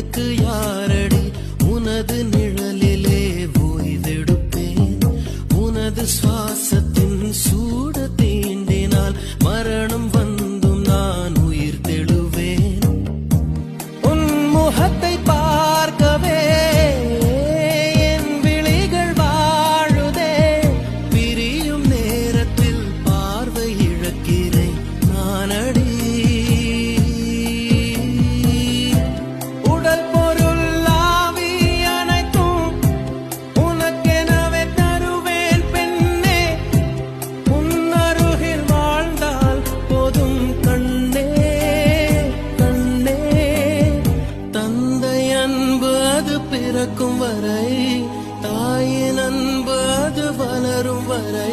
எனக்கு யாரடி உனது நிழலிலே ஓய்வெடுப்பேன் உனது சுவாசத்தின் சூட தீண்டினால் மரணம் வந்தும் நான் உயிர் தெழுவேன் உன் முகத்தை பார்க்கவே என் விழிகள் வாழுதே பிரியும் நேரத்தில் பார்வை இழக்கிறேன் நானடி உடல் பொருள் ஆவி அனைத்தும் உனக்கெனவே தருவேன் பெண்ணே உன் அருகில் வாழ்ந்தால் போதும் கண்ணே கண்ணே தந்தை அன்பு அது பிறக்கும் வரை தாயின் அன்பு அது வளரும் வரை